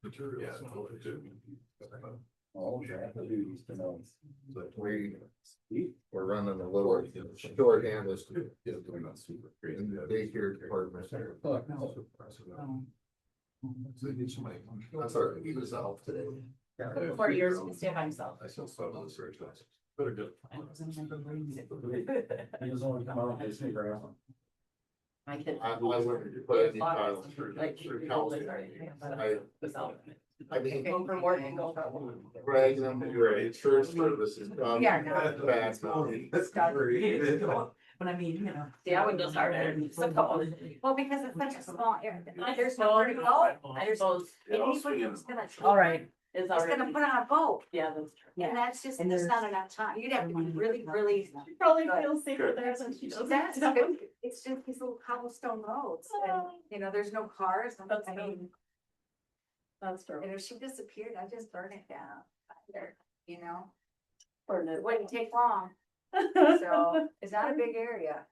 Materials. Oh, sure. We're running a little shorthand as to in the daycare department. That's our, he was out today. 4 years to stay by himself. I still saw the search. Better get. He was only coming out, they sneak around. My kids. I wouldn't put any title through council. I mean, Go from work and go from work. Greg, your insurance services. We are not. Bad now. But I mean, you know. Yeah, I would just start there. It's a couple. Well, because it's such a small area, I there's just nowhere to go. I suppose Anybody who's gonna. All right. Is It's already. gonna put on a boat, Yeah, that's true. and that's just, And there's there's- not enough time, you'd have to be really, really. She probably feels safer there than she does. That's, it's just these little cobblestone roads, and, you know, there's no cars, That's I mean, That's true. and if she disappeared, I'd just burn it down, there, you know, Burn it it. wouldn't take long, so, it's not a big area.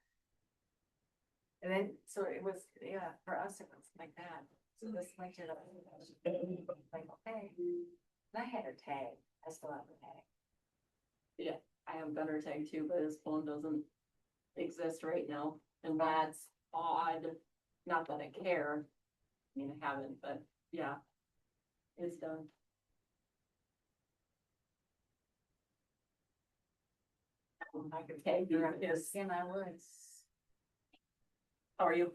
And then, so it was, yeah, for us, it was like that, so this winter, like, okay, and I had her tag, I still have her tag. Yeah, I have better tag too, but his phone doesn't exist right now, and that's odd. Not that I care. I mean, I haven't, but yeah. It's done. I could Tag you, her, yes. and I would. How are you?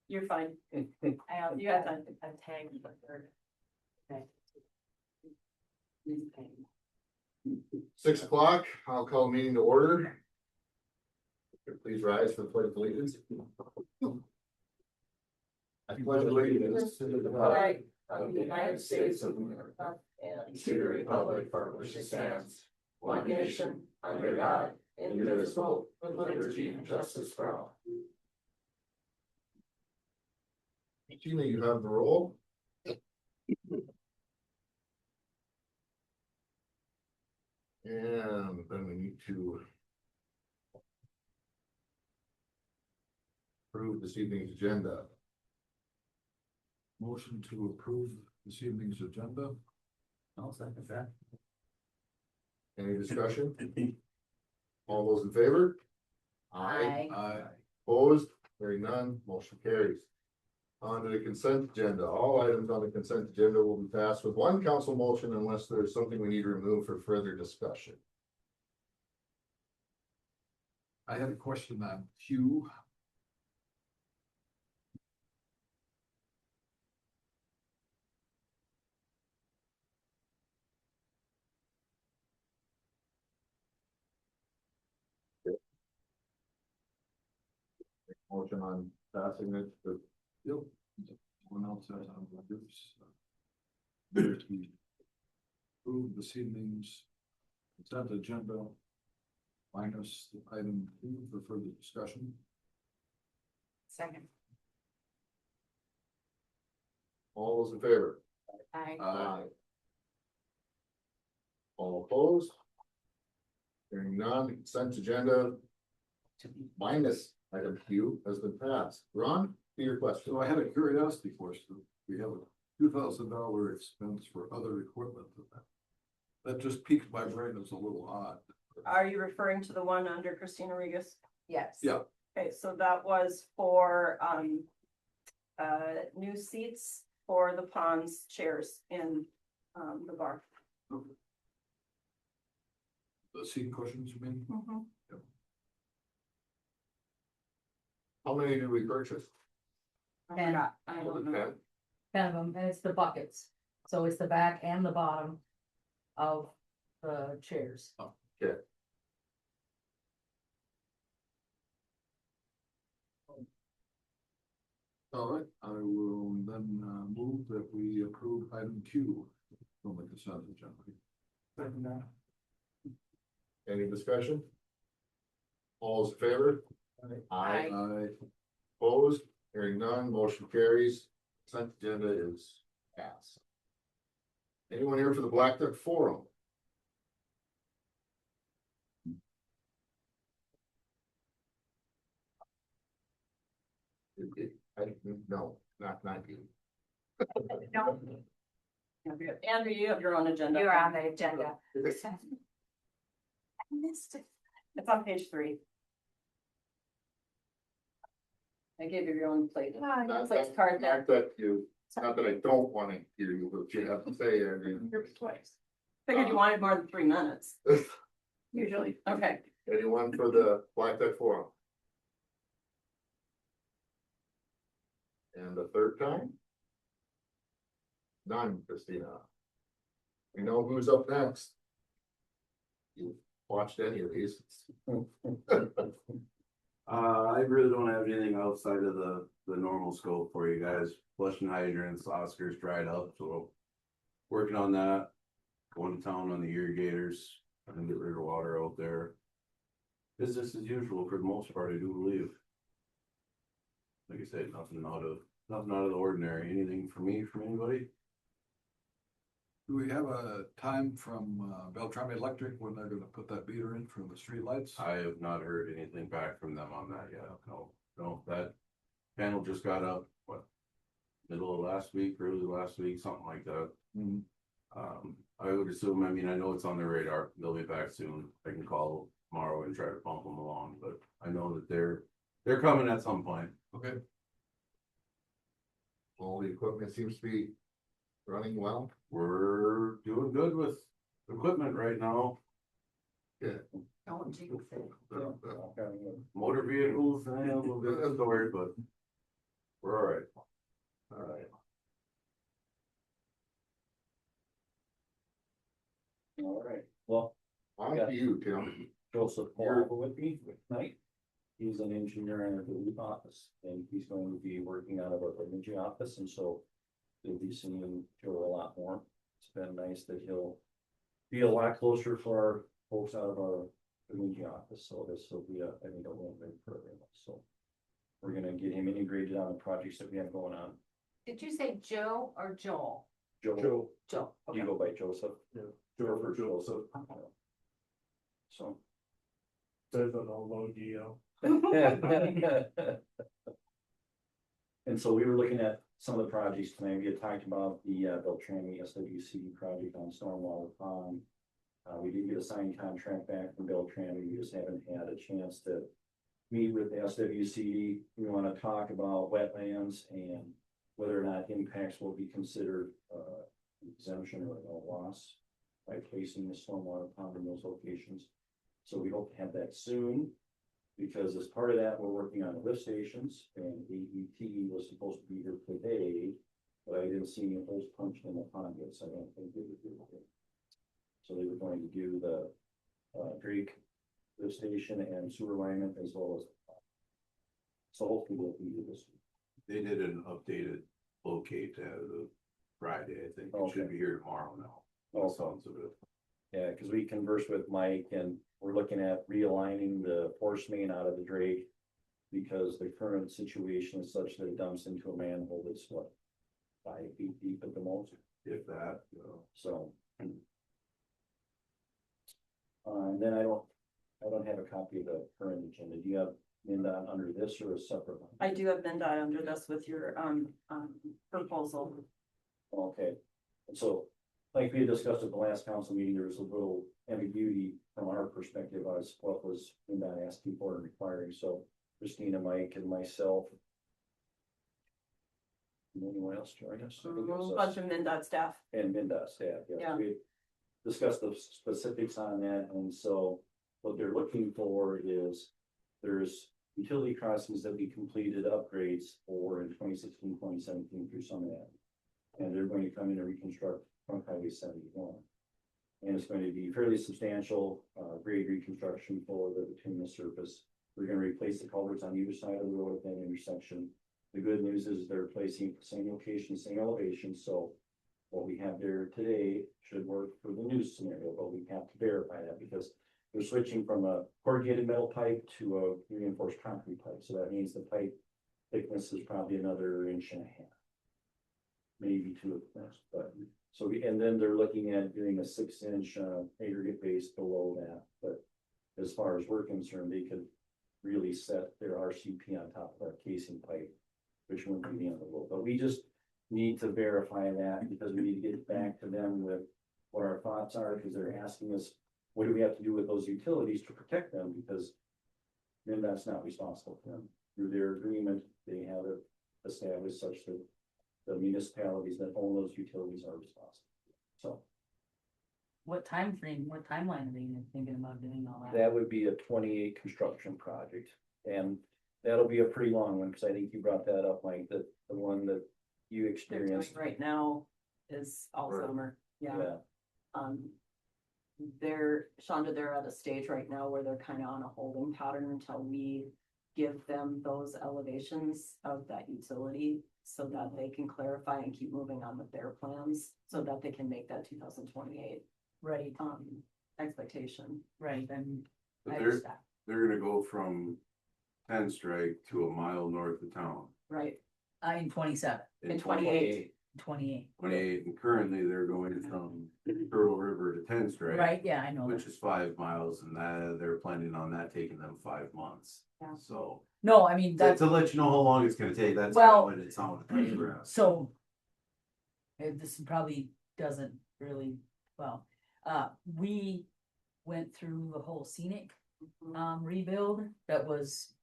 You're fine. I have, You got time. a tag for her. Okay. 6 o'clock, I'll call the meeting to order. Please rise for the pledge of allegiance. I pledge allegiance to the flag of the United States of America and to the republic for which it stands, one nation, under God, indivisible, with liberty and justice for all. Gina, you have the roll. And then we need to approve this evening's agenda. Motion to approve this evening's agenda. I'll second that. Any discussion? All those in favor? Aye. Aye. Opposed? Hearing none, motion carries. On to the consent agenda. All items on the consent agenda will be passed with one council motion unless there's something we need to remove for further discussion. I had a question on Q. Motion on passing it to Yep. Someone else has on the groups. To approve this evening's consent agenda. Minus the item 2 for further discussion. Second. all those in favor? Aye. Aye. All opposed? Hearing none, the consent agenda minus item Q has been passed. Ron, to your question. So I had a curiosity question. We have a $2,000 expense for other equipment. That just piqued my brain as a little odd. Are you referring to the one under Christina Regas? Yes. Yeah. Okay, so that was for, new seats for the ponds chairs in, the bar. The seat cushions, you mean? How many did we purchase? I And- forgot, I don't know. Okay. 10 of them, and it's the buckets, so it's the back and the bottom of the chairs. Okay. All right, I will then move that we approve item Q from the consent agenda. Any discussion? All those in favor? Aye. Aye. Opposed? Hearing none, motion carries. Consent agenda is passed. Anyone here for the Blackduck Forum? I, no, Thank you. No, Andrew, you have your own agenda. you're on the agenda. I missed it. It's on page 3. I gave you your own plate. Not Place card there. Not that you, not that I don't wanna hear you, but you have to say, I mean. Twice. Figured you wanted more than 3 minutes. Usually. Okay. Anyone for the Blackduck Forum? And the third time? None, Christina. We know who's up next. You watched any of these? I really don't have anything outside of the normal scope for you guys. Flushing hydrants, Oscar's dried up, so working on that. Going to town on the irrigators, trying to get rid of water out there. Business as usual for the most part, I do believe. Like I said, nothing out of the ordinary. Anything for me, from anybody? Do we have a time from Beltrami Electric when they're gonna put that meter in for the street lights? I have not heard anything back from them on that yet. No, that panel just got up, what? Middle of last week, early last week, something like that. Hmm. I would assume, I mean, I know it's on the radar, they'll be back soon. I can call tomorrow and try to bump them along, but I know that they're coming at some point. Okay, All the equipment seems to be running well. We're doing good with equipment right now. Don't jinx it. Motor vehicles, a little bit of story, but we're all right. All right. All right, well, On to you, Tim. Joseph Paul with me tonight. He's an engineer in the lead office, and he's going to be working out of our imaging office, and so you'll be seeing Joe a lot more. It's been nice that he'll be a lot closer for our folks out of our imaging office, so this will be I think a win-win for everyone, so. We're gonna get him integrated on the projects that we have going on. Did you say Joe or Joel? Joe, Joe. Okay. you go by Joseph. Yeah. Joe for Joseph. So. Says an old OGO. And so we were looking at some of the projects tonight. We had talked about the Beltrami SWC project on Stormwater Pond. We did get a signed contract back from Beltrami. We just haven't had a chance to meet with the SWC. We want to talk about wetlands and whether or not impacts will be considered exemption or no loss by placing the stormwater pond in those locations. So we hope to have that soon. Because as part of that, we're working on the lift stations, and AET was supposed to be here today, but I didn't see any holes punched in the pond yet, so I don't think they would do it. So they were going to do the Drake lift station and sewer alignment as well as. So hopefully we'll be this week. They did an updated locate the Friday, I think. It should be here tomorrow now. All sounds of it. Yeah, because we conversed with Mike and we're looking at realigning the force main out of the Drake. Because the current situation is such that it dumps into a manhole that's what, 5 feet deep at the most. If that, So. And then I don't have a copy of the current agenda. Do you have MinDOT under this or a separate one? I do have MinDOT under this with your proposal. Okay, and so, like we had discussed at the last council meeting, there was a little ambiguity from our perspective as what was MinDOT asking for and requiring, so Christina, Mike, and myself. And anyone else join us? I think it was A us bunch of MinDOT staff. And MinDOT staff, yeah. Yeah. We discussed the specifics on that, and so what they're looking for is there's utility crossings that we completed upgrades for in 2016, 2017 through some of that. And they're going to come in and reconstruct Front Highway 71. And it's going to be fairly substantial grade reconstruction for the bituminous surface. We're going to replace the culverts on either side of the road at that intersection. The good news is they're placing same location, same elevation, so what we have there today should work for the new scenario, but we have to verify that because we're switching from a corrugated metal pipe to a reinforced concrete pipe. So that means the pipe thickness is probably another 1.5 inches. Maybe 2 inches, but so and then they're looking at doing a 6-inch aggregate base below that. But as far as we're concerned, they could really set their RCP on top of our casing pipe which wouldn't be the end of the world, but we just need to verify that because we need to get back to them with what our thoughts are, because they're asking us, what do we have to do with those utilities to protect them, because then that's not responsible for them. Through their agreement, they have it established such that the municipalities that own those utilities are responsible. So What time frame, what timeline are they thinking about doing all that? that would be a 28 construction project, and that'll be a pretty long one, because I think you brought that up, Mike, that the one that you They're doing experienced. right now is all Right. summer, yeah. Yeah, Shonda, they're at a stage right now where they're kind of on a holding pattern until we give them those elevations of that utility so that they can clarify and keep moving on with their plans, so that they can make that 2028 Right, expectation. right, and But I they're, understand. they're gonna go from 10 strike to a mile north of town. Right, In 27, in 28. 28. 28, and currently they're going from Turtle River to 10 strike. Right, yeah, I know Which that. is 5 miles, and that, they're planning on that taking them 5 months. Yeah. So, No, I mean, to, that's, to let you know how long it's gonna take, that's Well- when it's on the grass. so. This probably doesn't really, well, we went through the whole scenic rebuild that was,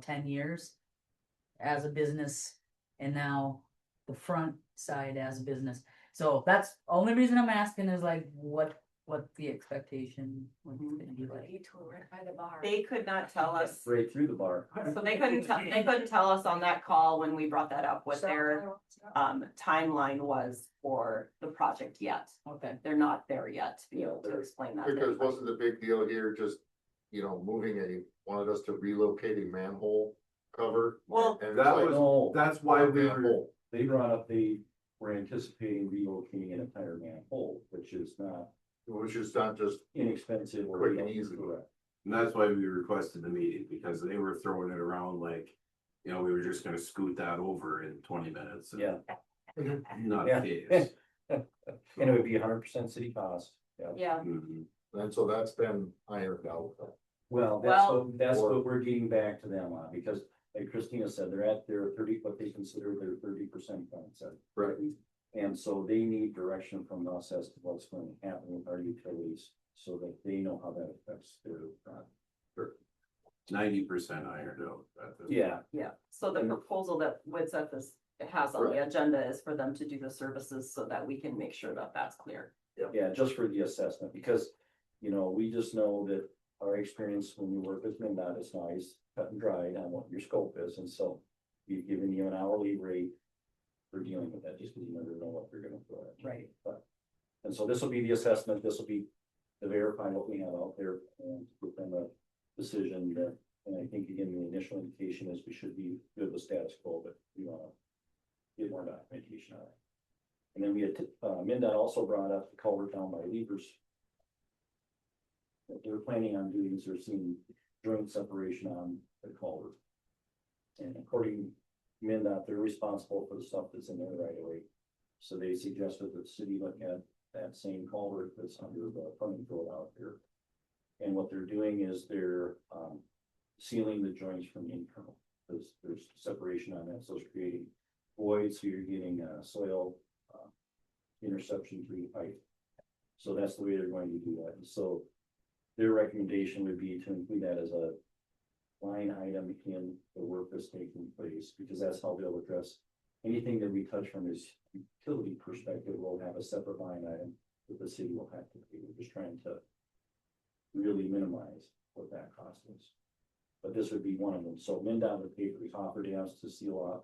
10 years as a business, and now the front side as a business. So that's only reason I'm asking is like, what the expectation was gonna be like. Detour right by the bar. They could not tell us, right through the bar. so they couldn't tell us on that call when we brought that up what their timeline was for the project yet. Okay, They're not there yet to be able to explain that. to Because anybody. wasn't the big deal here just, wanted us to relocate a manhole cover? Well, And That it's like, was, No, that's why we were, manhole. they brought up, they were anticipating relocating an entire manhole, which is not Which is not just, inexpensive or. Quick and easy. Correct. and that's why we requested the meeting, because they were throwing it around like, we were just gonna scoot that over in 20 minutes. and Yeah, Not Yeah. the case. and it would be 100% city cost. Yeah. yeah, Mhm. and so that's been ironed out. Well, that's what we're getting back to them on, because like Christina said, they're at their 30, what they consider their 30% concept. Right. And so they need direction from us as to what's going to happen with our utilities, so that they know how that affects their project. 90% ironed out at this. Yeah, yeah. So the proposal that Woodseth has on the agenda is for them to do the services so that we can make sure that that's clear. yeah, just for the assessment, because, we just know that our experience when you work with MinDOT is nice, cut and dried on what your scope is, and so we've given you an hourly rate for dealing with that, just because you never know what they're gonna throw at you. Right. But, and so this will be the assessment, this will be to verify what we have out there and give them a decision that, and I think again, the initial indication is we should be good with status quo, but we wanna get more documentation on it. And then we had, MinDOT also brought up the culvert down by Levers. What they're planning on doing is they're seeing joint separation on the culvert. And according to MinDOT, they're responsible for the stuff that's in there right away. So they suggested that the city look at that same culvert that's under the funding road out there. And what they're doing is they're sealing the joints from internal, because there's separation on that, so it's creating voids, so you're getting soil interception through the pipe. So that's the way they're going to do that. And so their recommendation would be to include that as a line item in the work that's taking place, because that's how they'll address anything that we touch from this utility perspective. Will have a separate line item that the city will have to pay. We're just trying to really minimize what that cost is. But this would be one of them. So MinDOT would pay for the coffer dams to seal off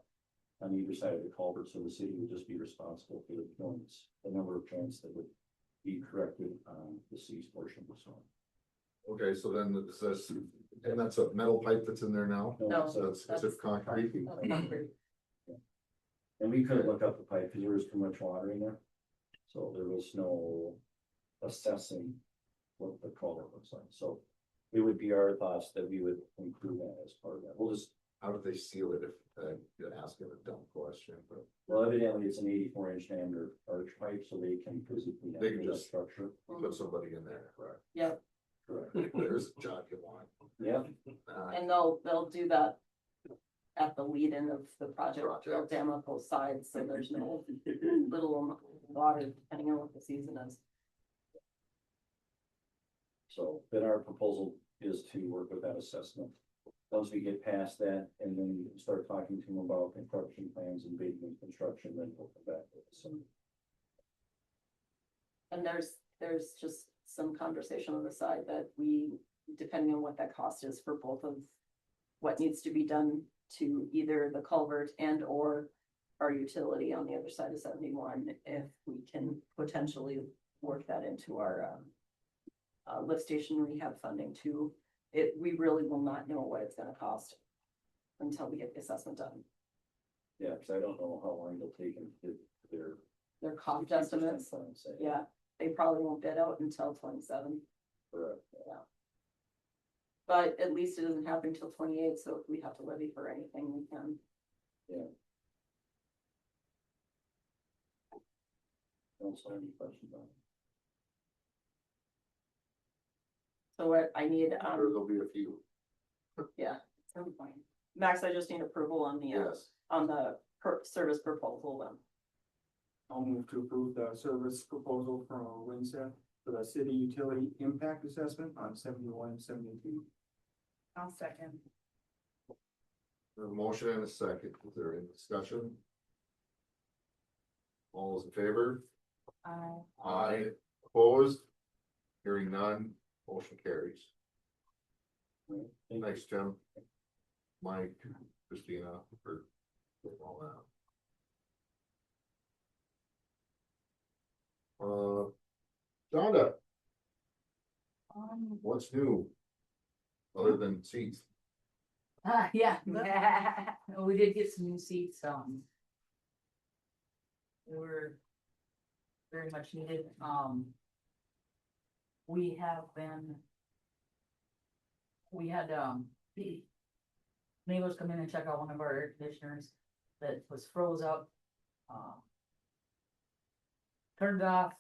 on either side of the culvert, so the city would just be responsible for the joints, the number of joints that would be corrected on the city's portion of the storm. Okay, so then it says, and that's a metal pipe that's in there now? No, So it's a concrete? Concrete. And we couldn't look up the pipe because there was too much water in there. So there was no assessing what the culvert looks like. So it would be our thoughts that we would include that as part of that. We'll just, How do they seal it if, you're asking a dumb question, but well, evidently it's an 84-inch diameter arch pipe, so they can physically. They can enter that just- structure. put somebody in there, correct? Yep, Correct. There's a job you want. Yeah, Uh, and they'll do that at the lead end of the project, Project. dam up both sides, so there's no little water depending on what the season is. So then our proposal is to work with that assessment. Once we get past that, and then we can start talking to them about construction plans and bidding construction, then we'll come back with some. And there's just some conversation on the side that we, depending on what that cost is for both of what needs to be done to either the culvert and or our utility on the other side of 71, if we can potentially work that into our lift station rehab funding too. We really will not know what it's gonna cost until we get the assessment done. Yeah, because I don't know how long it'll take them to get Their their. cost estimates, yeah, they probably won't bid out until 27. Correct. Yeah. But at least it doesn't happen until 28, so if we have to levy for anything, we can. Also, any questions on it? So what I need, Sure, there'll be a few. yeah, at some point. Max, I just need approval on the, Yes. on the service proposal then. I'll move to approve the service proposal from WinSet for the city utility impact assessment on 71-72. I'll second. A motion and a second. Is there any discussion? All those in favor? Aye. Opposed? Hearing none, motion carries. Thanks, Tim. Mike, Christina, for all that. Shonda, what's new? Other than seats? Yeah, we did get some new seats, they were very much needed, we had, neighbors come in and check out one of our air conditioners that was froze up. Turned it off,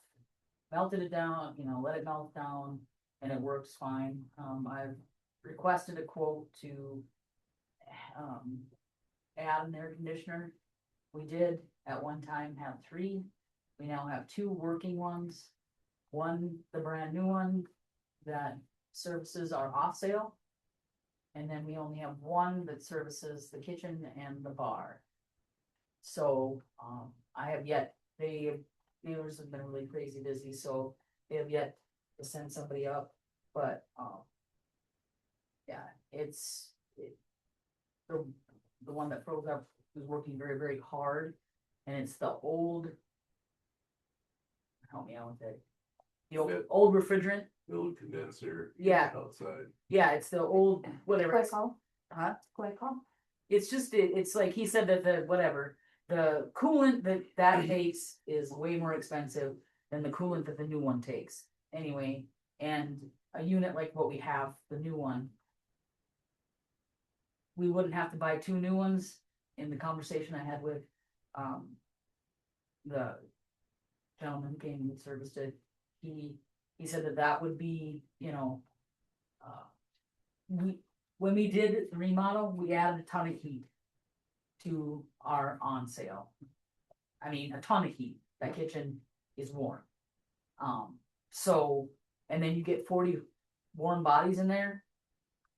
melted it down, let it melt down, and it works fine. I've requested a quote to add an air conditioner. We did at one time have 3. We now have 2 working ones. One, the brand new one that services our off sale. And then we only have one that services the kitchen and the bar. So, I have yet, dealers have been really crazy busy, so they have yet to send somebody up, but, yeah, the one that froze up was working very, very hard, and it's the old, help me out with it. The old refrigerant, Build condenser. Yeah. Outside. yeah, it's the old, whatever. Glycol. Huh? Glycol. It's just, it's like, he said that the coolant that takes is way more expensive than the coolant that the new one takes. Anyway, and a unit like what we have, the new one, we wouldn't have to buy 2 new ones. In the conversation I had with, the gentleman who came and serviced it, he said that would be, when we did the remodel, we added a ton of heat to our on sale. I mean, a ton of heat. That kitchen is warm. So, and then you get 40 warm bodies in there.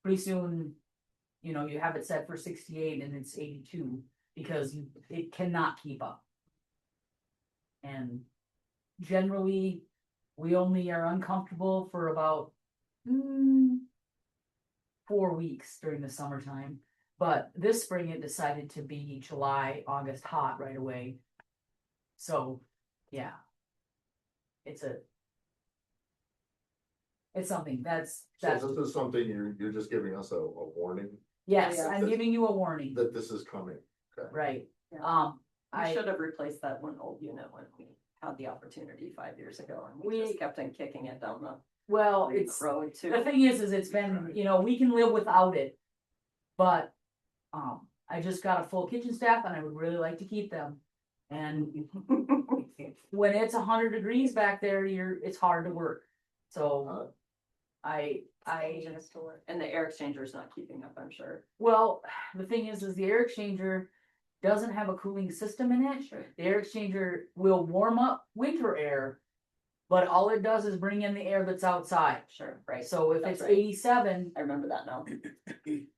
Pretty soon, you have it set for 68 and it's 82 because it cannot keep up. And generally, we only are uncomfortable for about 4 weeks during the summertime. But this spring it decided to be July, August hot right away. So, yeah. It's something that's. So this is something you're just giving us a warning Yes, Yeah. I'm giving you a warning, that this is coming. right? Yeah. We I, should have replaced that one old unit when we had the opportunity 5 years ago, and we We- just kept on kicking it down well, the it's, road too. the thing is it's been, we can live without it. But, I just got a full kitchen staff and I would really like to keep them. And when it's 100 degrees back there, it's hard to work. So I And the air exchanger is not keeping up, I'm sure. Well, the thing is the air exchanger doesn't have a cooling system in it. Sure. The air exchanger will warm up winter air, but all it does is bring in the air that's outside. Sure, right. So if That's it's right. 87, I remember that now.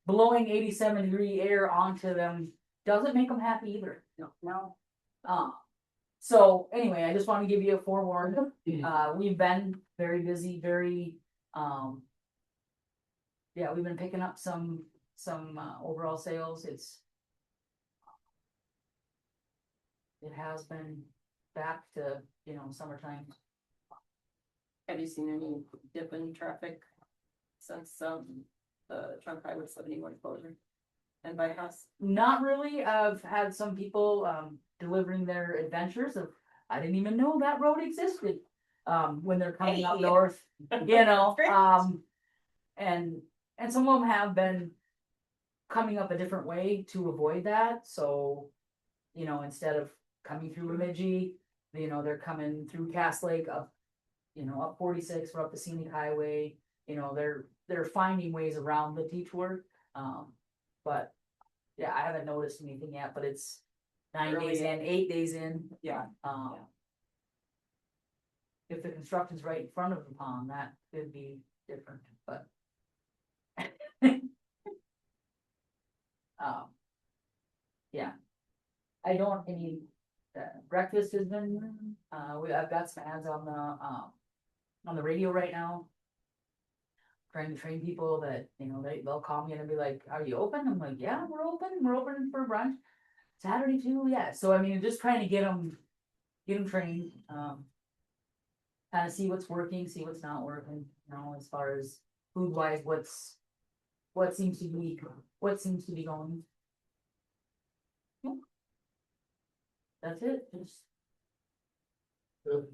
blowing 87-degree air onto them doesn't make them happy either. No. So anyway, I just want to give you a forewarning. We've been very busy, yeah, we've been picking up some overall sales. It has been back to, summertime. Have you seen any dip in traffic since, the trunk highway 71 closure? And bypass? Not really. I've had some people delivering their adventures of, I didn't even know that road existed. When they're coming up Hey. north, Great. and some of them have been coming up a different way to avoid that. So, instead of coming through Bemidji, they're coming through Cass Lake up, up 46 or up the scenic highway. They're finding ways around the detour. But yeah, I haven't noticed anything yet, but it's 9 Early days in, 8 days in. Yeah. If the construction's right in front of the pond, that could be different, but. Yeah. I don't, breakfast has been, I've got some ads on the radio right now. Trying to train people that, they'll call me and be like, are you open? I'm like, yeah, we're open for brunch. Saturday too, yeah, so just trying to get them trained, kind of see what's working, see what's not working, as far as food wise, what seems to be going. Yeah. That's it, just. Good.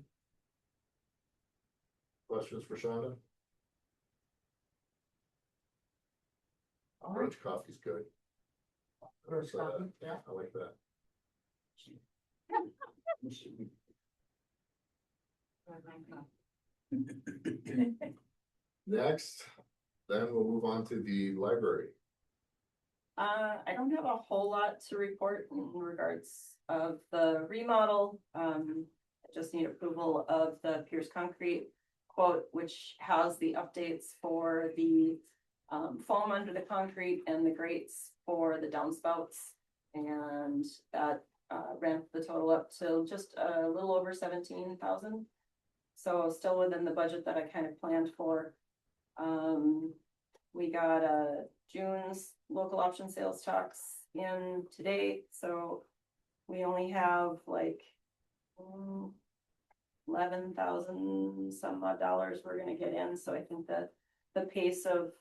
Questions for Shonda? All right. Birch coffee's good. Birch coffee, yeah. I like that. Next, then we'll move on to the library. I don't have a whole lot to report in regards of the remodel. I just need approval of the Pierce Concrete quote, which has the updates for the foam under the concrete and the grates for the downspouts. And that ramped the total up to just a little over 17,000. So still within the budget that I kind of planned for. We got June's local option sales tax in today, so we only have like 11,000 some odd dollars we're gonna get in. So I think that the pace of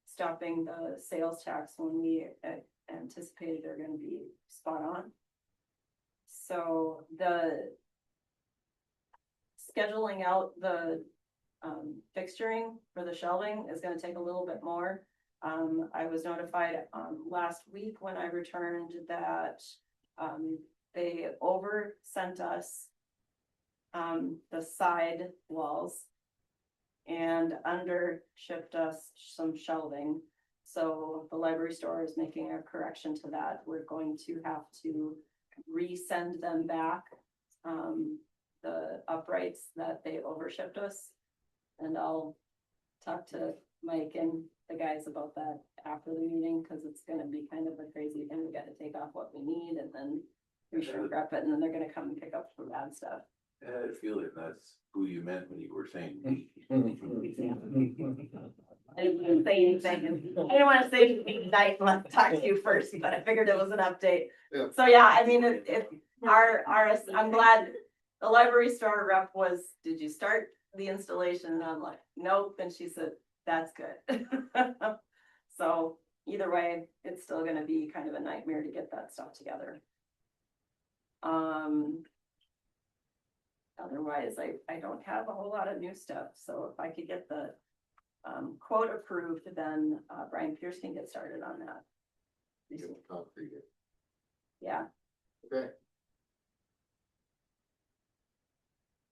stopping the sales tax when we anticipated are gonna be spot on. So the scheduling out the fixturing for the shelving is gonna take a little bit more. I was notified last week when I returned that they over sent us the side walls and under shipped us some shelving. So the library store is making a correction to that. We're going to have to resend them back the uprights that they overshipped us. And I'll talk to Mike and the guys about that after the meeting, because it's gonna be kind of a crazy thing. We gotta take off what we need and then we shrink wrap it, and then they're gonna come and pick up some bad stuff. I had a feeling that's who you meant when you were saying. I didn't want to say anything, and I didn't want to say anything tonight, and let's talk to you first, but I figured it was an update. Yeah. So yeah, I mean, I'm glad the library store rep was, did you start the installation? And I'm like, nope, and she said, that's good. So either way, it's still gonna be kind of a nightmare to get that stuff together. Otherwise, I don't have a whole lot of new stuff, so if I could get the quote approved, then Brian Pierce can get started on that. Concrete. Yeah. Okay.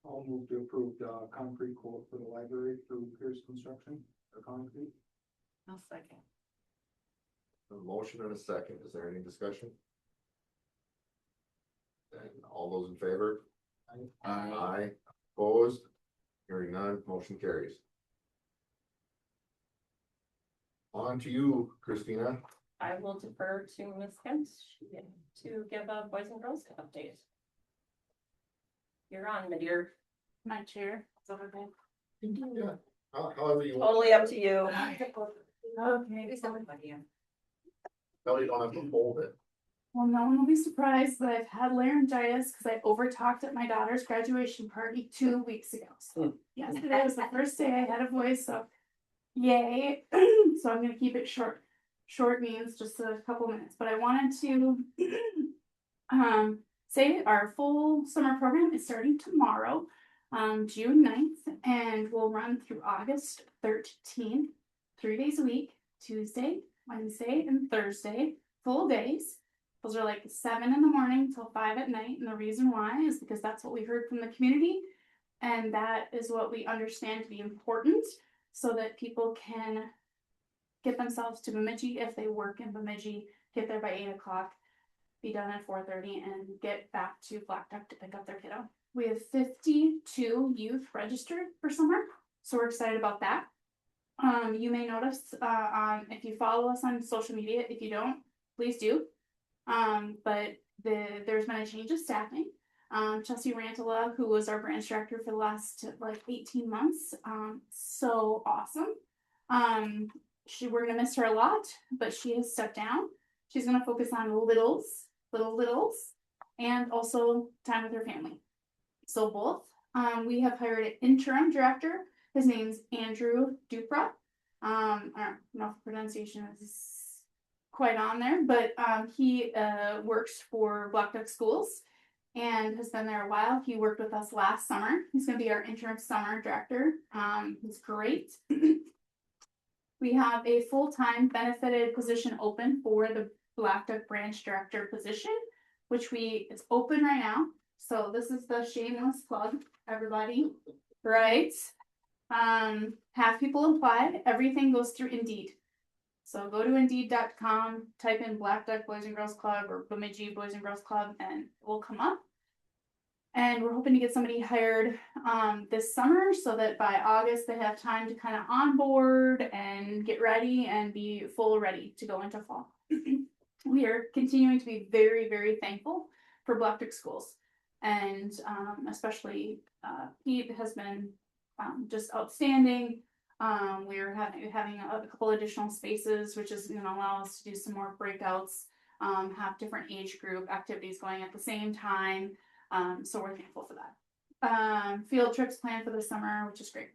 I'll move to approve the concrete quote for the library through Pierce Construction, or concrete. I'll second. A motion and a second. Is there any discussion? And all those in favor? Aye. Opposed? Hearing none, motion carries. On to you, Christina. I will defer to Ms. Kent to give a Boys and Girls Club update. You're on, my dear. My chair. Is that okay? Yeah. However you want. Totally up to you. Okay. Maybe somebody. No, you don't have to hold it. Well, no one will be surprised that I've had laryngitis because I overtalked at my daughter's graduation party 2 weeks ago. So yesterday was the first day I had a voice, so yay. So I'm gonna keep it short. Short means just a couple minutes, but I wanted to say our full summer program is starting tomorrow, June 9th, and will run through August 13th, 3 days a week, Tuesday, Wednesday, and Thursday, full days. Those are like 7 in the morning till 5 at night. And the reason why is because that's what we heard from the community. And that is what we understand to be important so that people can get themselves to Bemidji if they work in Bemidji, get there by 8 o'clock, be done at 4:30 and get back to Blackduck to pick up their kiddo. We have 52 youth registered for summer. So we're excited about that. You may notice if you follow us on social media, if you don't, please do. But there's been a change of staffing. Chelsea Rantala, who was our branch director for the last like 18 months, so awesome. We're gonna miss her a lot, but she has stepped down. She's gonna focus on little littles, and also time with her family. So both. We have hired an interim director. His name's Andrew Dupra. I don't know if pronunciation is quite on there, but he works for Blackduck Schools and has been there a while. He worked with us last summer. He's going to be our interim summer director. He's great. We have a full-time benefited position open for the Blackduck branch director position, which it's open right now. So this is the shameless plug, everybody, right? Have people apply. Everything goes through Indeed. So go to Indeed.com, type in Blackduck Boys and Girls Club or Bemidji Boys and Girls Club, and it will come up. And we're hoping to get somebody hired this summer so that by August they have time to kind of onboard and get ready and be full ready to go into fall. We are continuing to be very, very thankful for Blackduck Schools. And especially Pete has been just outstanding. We're having a couple additional spaces, which is going to allow us to do some more breakouts, have different age group activities going at the same time. So we're thankful for that. Field trips planned for the summer, which is great.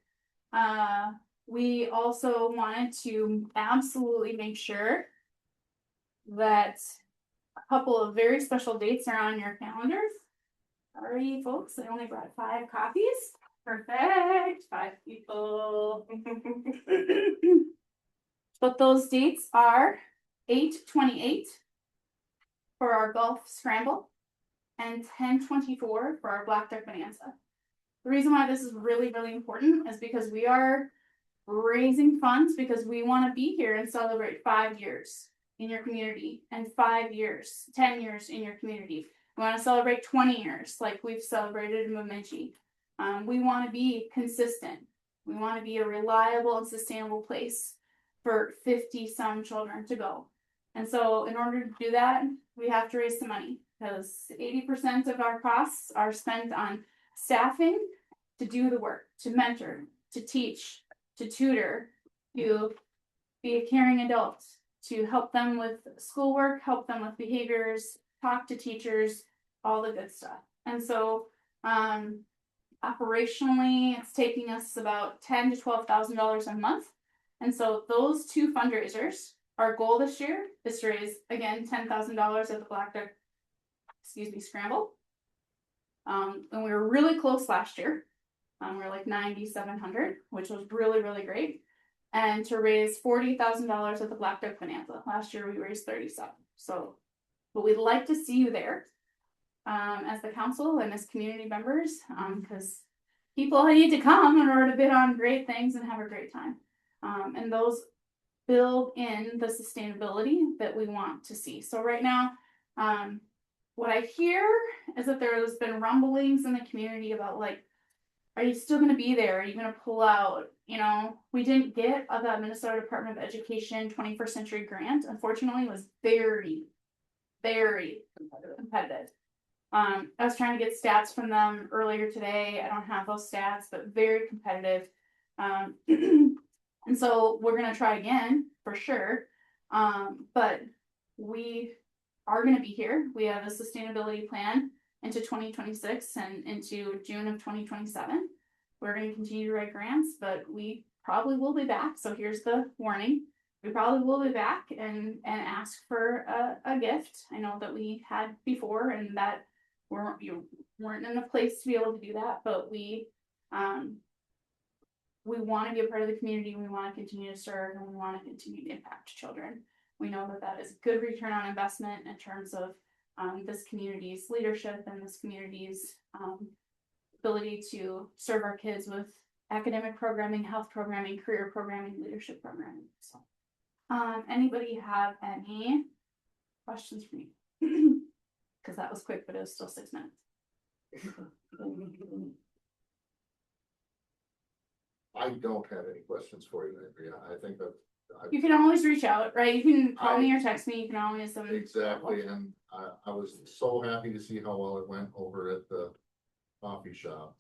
We also wanted to absolutely make sure that a couple of very special dates are on your calendars. Sorry, folks, I only brought 5 copies. Perfect, 5 people. But those dates are 8/28 for our golf scramble and 10/24 for our Blackduck Bonanza. The reason why this is really, really important is because we are raising funds because we want to be here and celebrate 5 years in your community and 5 years, 10 years in your community. We want to celebrate 20 years like we've celebrated in Bemidji. We want to be consistent. We want to be a reliable and sustainable place for 50 some children to go. And so in order to do that, we have to raise some money because 80% of our costs are spent on staffing to do the work, to mentor, to teach, to tutor, to be a caring adult, to help them with schoolwork, help them with behaviors, talk to teachers, all the good stuff. And so operationally, it's taking us about $10,000 to $12,000 a month. And so those 2 fundraisers, our goal this year is to raise, again, $10,000 at the Blackduck, scramble. And we were really close last year. We were like 9,700, which was really, really great. And to raise $40,000 at the Blackduck Bonanza. Last year we raised 37. So, but we'd like to see you there as the council and as community members, because people need to come in order to bid on great things and have a great time. And those build in the sustainability that we want to see. So right now, what I hear is that there's been rumblings in the community about like, are you still gonna be there? Are you gonna pull out? You know, we didn't get the Minnesota Department of Education 21st Century Grant. Unfortunately, it was very, very competitive. I was trying to get stats from them earlier today. I don't have those stats, but very competitive. And so we're gonna try again for sure. But we are gonna be here. We have a sustainability plan into 2026 and into June of 2027. We're gonna continue to write grants, but we probably will be back. So here's the warning. We probably will be back and ask for a gift. I know that we had before and that you weren't in a place to be able to do that, but we want to be a part of the community. We want to continue to serve and we want to continue to impact children. We know that that is good return on investment in terms of this community's leadership and this community's ability to serve our kids with academic programming, health programming, career programming, leadership programming. So, anybody have any questions for me? Because that was quick, but it was still 6 minutes. I don't have any questions for you, Andrea. I think that. You can always reach out, right? You can call me or text me. You can always. Exactly, and I was so happy to see how well it went over at the coffee shop.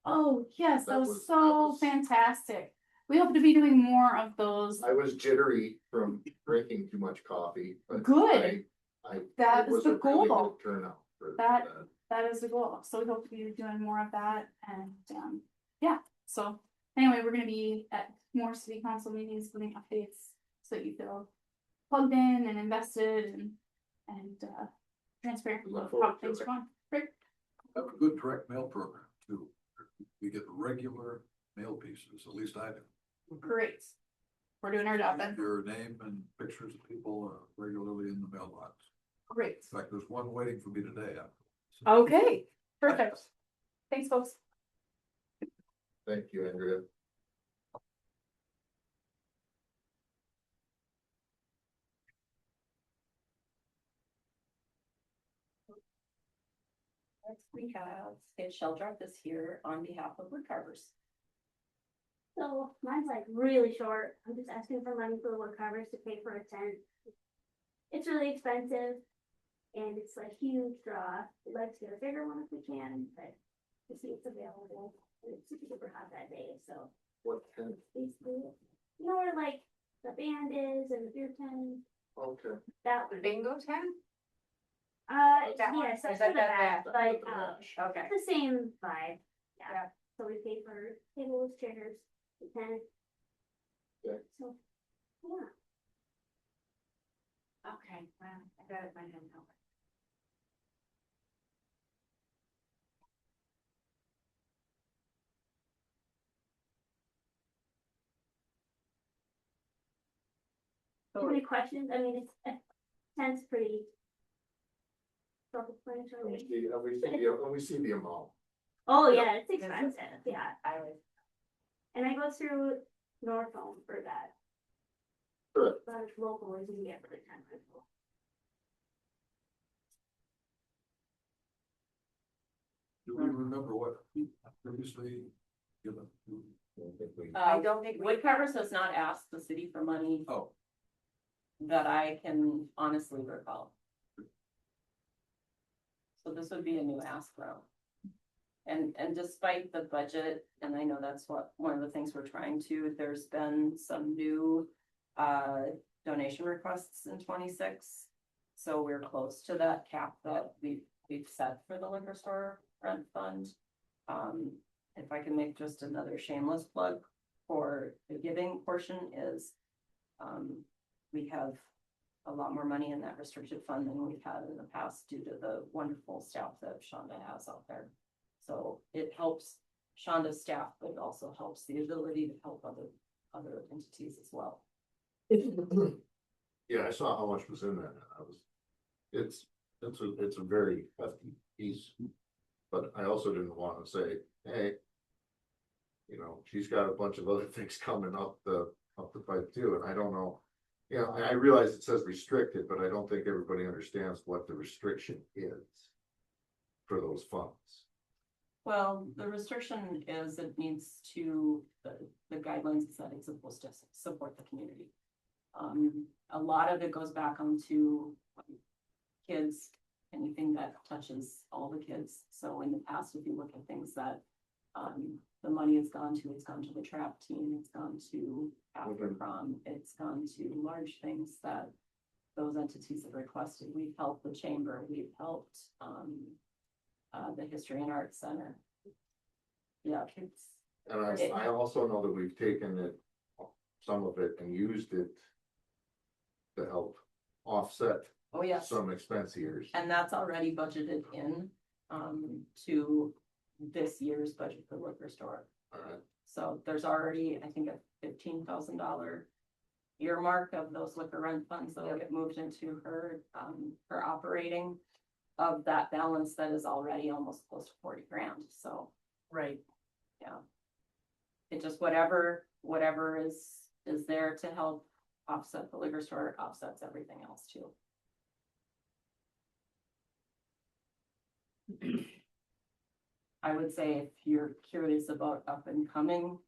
Oh, yes, that was that so was- fantastic. We hope to be doing more of those. I was jittery from drinking too much coffee, but Good. That it is was the a really goal. good turnout for That- that. That is the goal. So we hope to be doing more of that. And yeah, so anyway, we're going to be at more city council meetings, giving updates so that you feel plugged in and invested and transparent Look about forward how to things it. are going. Great. Have a good direct mail program too. We get regular mail pieces, at least I do. Great. We're doing our job then. Your name and pictures of people regularly in the mailbox. Great. In fact, there's one waiting for me today. Okay, perfect. Thanks, folks. Thank you, Andrea. Next we have Skid Sheldrup is here on behalf of wood carvers. So mine's like really short. I'm just asking for money for the wood carvers to pay for a tent. It's really expensive and it's a huge draw. We'd like to get a bigger one if we can, but to see it's available. And it's super hot that day, so What tent? basically, you know where like the band is and the beer tent, Okay. that The one. bingo tent? Yes, That one? that's Or is kind that of that, but Okay. the same vibe. Yeah. Yeah, so we pay for tables, chairs, the tent. Okay. So, yeah. Okay, well, I got it in my head now. Do you have any questions? I mean, it's tent's pretty self-explanatory. We see the amount. Oh, yeah, it's expensive, yeah. I was. And I go through Northome for that. Good. But it's local, as you can get for the tent rental. Do we remember what previously given? I don't think we- Wood carvers has not asked the city for money Oh, that I can honestly recall. So this would be a new ask route. And despite the budget, and I know that's one of the things we're trying to, there's been some new donation requests in 26. So we're close to that cap that we've set for the liquor store rent fund. If I can make just another shameless plug for the giving portion is, we have a lot more money in that restricted fund than we've had in the past due to the wonderful staff that Shonda has out there. So it helps Shonda's staff, but it also helps the ability to help other entities as well. Yeah, I saw how much was in that. It's a very hefty piece. But I also didn't want to say, hey, you know, she's got a bunch of other things coming up the pipe too, and I don't know. You know, I realize it says restricted, but I don't think everybody understands what the restriction is for those funds. Well, the restriction is it needs to, the guidelines is that it's supposed to support the community. A lot of it goes back onto kids, anything that touches all the kids. So in the past, if you look at things that the money has gone to, it's gone to the trap team, it's gone to after prom, it's gone to large things that those entities have requested. We've helped the chamber, we've helped the History and Arts Center. Yeah, it's. And I also know that we've taken it, some of it, and used it to help offset Oh, yes, some expense years. and that's already budgeted in to this year's budget for liquor store. Alright, So there's already, I think, a $15,000 earmark of those liquor rent funds that will get moved into her operating of that balance that is already almost close to 40 grand. So, Right. yeah. It just whatever is there to help offset the liquor store offsets everything else too. I would say if you're curious about up and coming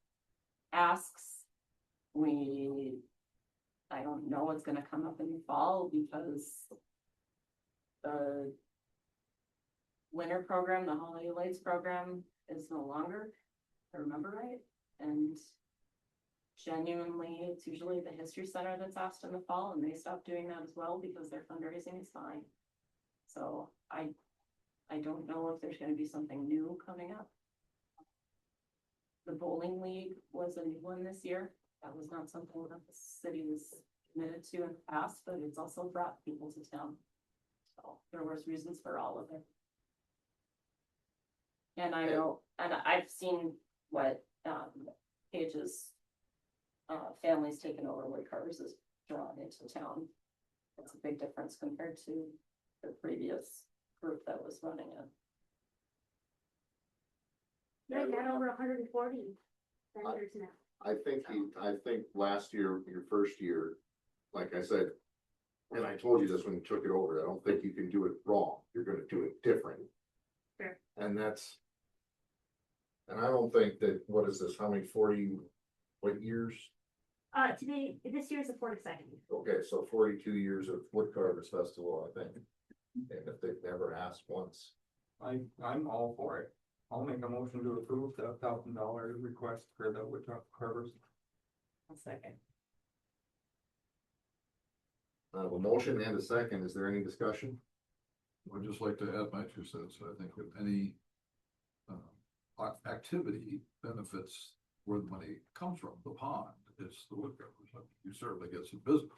asks, I don't know what's gonna come up in the fall because the winter program, the holiday lights program is no longer, if I remember right, and genuinely, it's usually the History Center that's asked in the fall, and they stopped doing that as well because their fundraising is fine. So I don't know if there's gonna be something new coming up. The bowling league was a new one this year. That was not something that the city was committed to in the past, but it's also brought people to town. So there was reasons for all of it. And I know, and I've seen what Paige's family's taken over what Carter's is drawn into town. It's a big difference compared to the previous group that was running it. They got over 140 vendors now. I think last year, your first year, like I said, and I told you this when you took it over, I don't think you can do it wrong, you're gonna do it different. Sure. And I don't think that, what is this, how many, 40, what years? Today, this year is the 42nd. Okay, so 42 years of Wood Carvers Festival, I think. And if they've never asked once. I'm all for it. I'll make a motion to approve the $1,000 request for the wood carvers. A second. I have a motion and a second, is there any discussion? I'd just like to add my 2 cents. I think if any activity benefits where the money comes from, the pond, it's the woodcutters. You certainly get some business.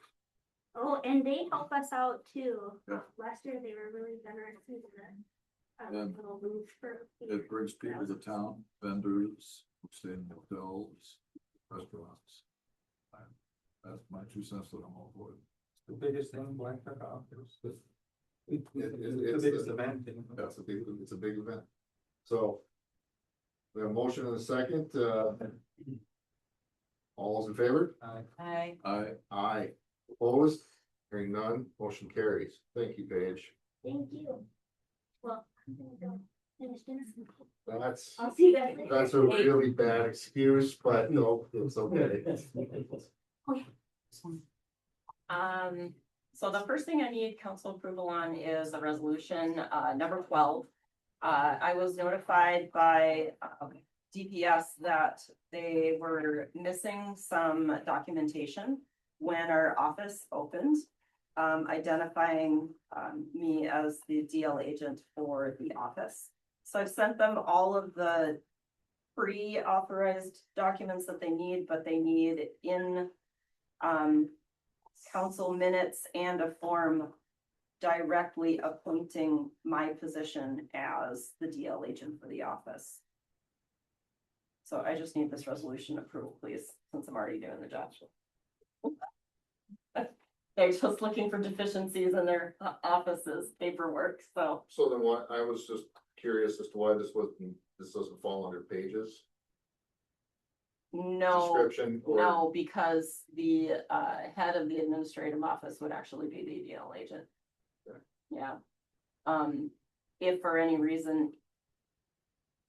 Oh, and they help us out too. Yeah. Last year, they were really generous with the And little booth for. It brings people to town, vendors, who stay in hotels, restaurants. That's my 2 cents that I'm all for. The biggest thing Blackduck offers. It's The biggest event. That's it's a big event. So. We have a motion and a second, all those in favor? Hi. Aye. Opposed? Hearing none, motion carries. Thank you, Paige. Thank you. Well, I'm gonna go finish dinner. That's, I'll see you guys later. that's a really bad excuse, but no, it's okay. So the first thing I need council approval on is a resolution, number 12. I was notified by DPS that they were missing some documentation when our office opened, identifying me as the DL agent for the office. So I've sent them all of the pre-authorized documents that they need, but they need in council minutes and a form directly appointing my position as the DL agent for the office. So I just need this resolution approval, please, since I'm already doing the job. They're just looking for deficiencies in their offices paperwork, so. So then what, I was just curious as to why this doesn't fall under pages. No, description? Or no, because the head of the administrative office would actually be the EDL agent. Okay. Yeah. If for any reason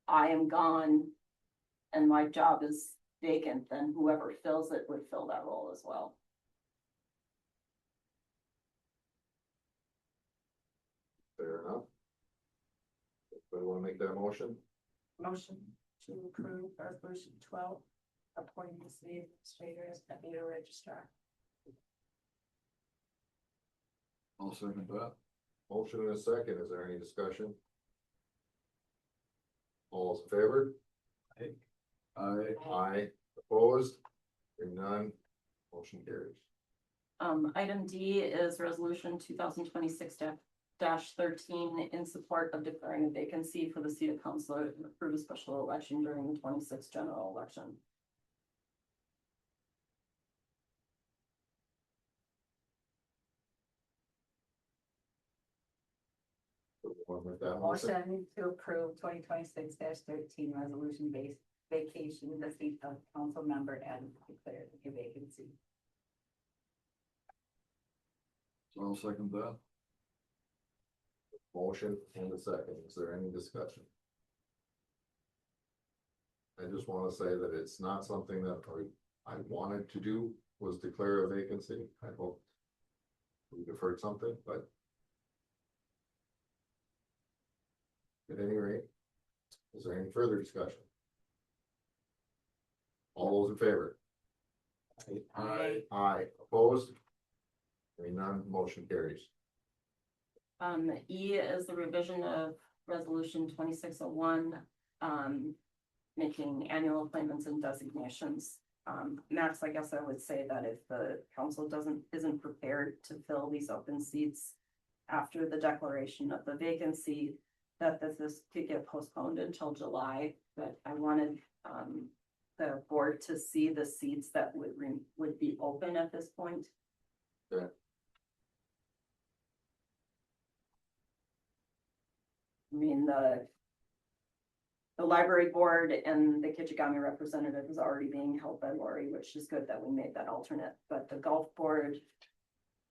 I am gone and my job is vacant, then whoever fills it would fill that role as well. Fair enough. Anybody wanna make that motion? Motion to approve resolution 12, appointing the city administrator as deputy registrar. I'll second that. Motion and a second, is there any discussion? All those in favor? Aye, opposed? Hearing none, motion carries. Item D is resolution 2026-13 in support of declaring a vacancy for the seat of councilor and approve a special election during the 26th general election. Wanna make that motion? Motion to approve 2026-13 resolution based vacation the seat of council member and declare a vacancy. So I'll second that. Motion and a second, is there any discussion? I just wanna say that it's not something that I wanted to do, was declare a vacancy. I hope we deferred something, but at any rate, is there any further discussion? All those in favor? Aye, opposed? Hearing none, motion carries. E is the revision of resolution 2601, making annual appointments and designations. Max, I guess I would say that if the council isn't prepared to fill these open seats after the declaration of the vacancy, that this could get postponed until July, but I wanted, the board to see the seats that would be open at this point. Okay. I mean, the library board and the Kichigami representative is already being held by Lori, which is good that we made that alternate, but the golf board,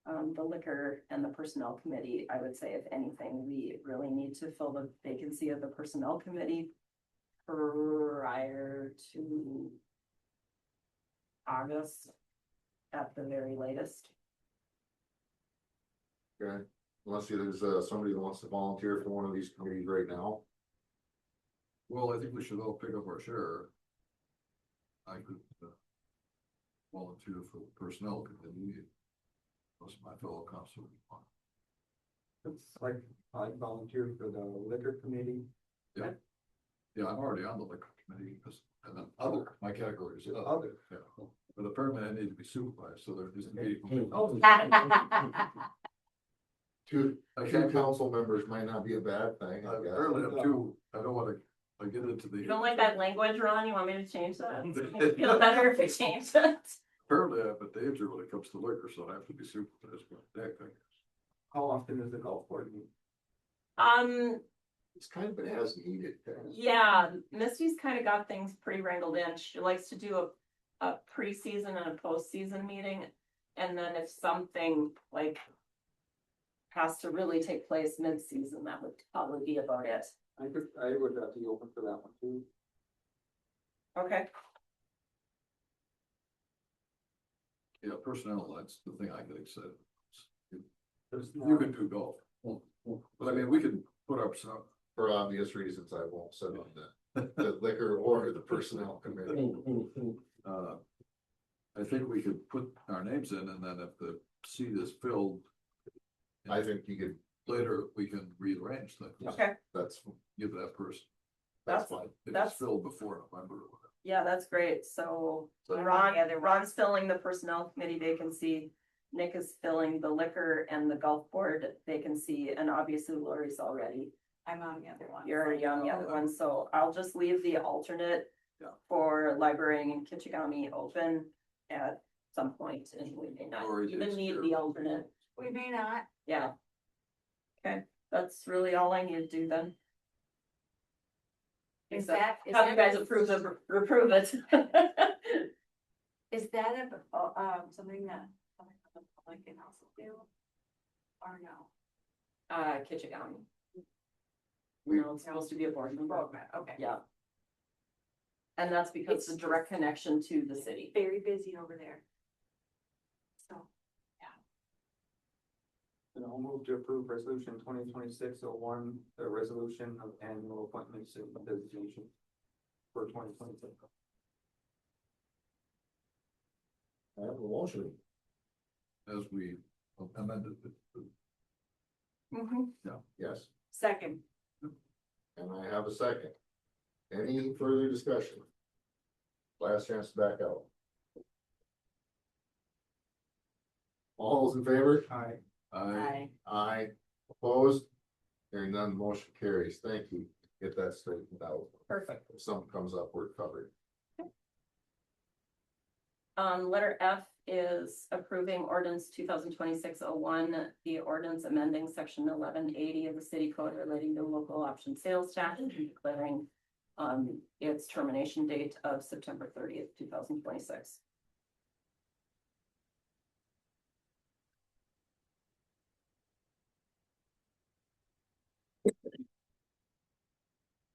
the liquor and the personnel committee, I would say if anything, we really need to fill the vacancy of the personnel committee prior to August at the very latest. Okay, unless there's somebody that wants to volunteer for one of these committees right now. Well, I think we should all pick up our share. I could volunteer for the personnel committee. Most of my fellow councilors want. It's like, I volunteer for the liquor committee. Yeah, I'm already on the liquor committee, and then other, my category is other. Other. Yeah, but apparently I need to be supervised, so there isn't any. Two I can't, council members might not be a bad thing, I guess. apparently I'm too, I don't wanna, I get into the. You don't like that language, Ron? You want me to change that? Make me feel better if we change that. Apparently I'm a danger when it comes to liquor, so I have to be supervised by that thing. How often is the golf board meet? It's kind of an as needed thing. Yeah, Misty's kind of got things pretty wrangled in. She likes to do a preseason and a postseason meeting. And then if something like has to really take place mid-season, that would probably be about it. I would be open for that one too. Okay. Yeah, personnel, that's the thing I get excited. There's You can do golf. But I mean, we can put our, For obvious reasons, I won't sit on the liquor or the personnel committee. I think we could put our names in, and then if the seat is filled. I think you could, Later, we can rearrange things. Okay. that's Give that person, that's fine. if That's- it's filled before November or whatever. Yeah, that's great. So So- Ron's filling the personnel committee vacancy. Nick is filling the liquor and the golf board vacancy, and obviously Lori's already. I'm on the other one. You're already on the other one, so I'll just leave the alternate Yeah. for library and Kichigami open at some point, and we may not Lori even takes need care the of it. alternate. We may not. Yeah. Okay, that's really all I need to do then. Is So, that? Have you guys approve it? Is that something that the public can also do? Or no? Kitchigawn. No, it's supposed to be a board member. Okay. Yeah. And that's because It's the direct connection to the city. Very busy over there. So, And I'll move to approve resolution 2026-01, the resolution of annual appointments and designation for 2026. I have a motion. As we amended it. Yes, second, and I have a second. Any further discussion? Last chance to back out. All those in favor? Aye. I, Aye. Opposed? Hearing none, motion carries. Thank you. Get that straightened out. Perfect. If something comes up, we're covered. Letter F is approving ordinance 2026-01, the ordinance amending section 1180 of the city code relating to local option sales tax and declaring its termination date of September 30th, 2026.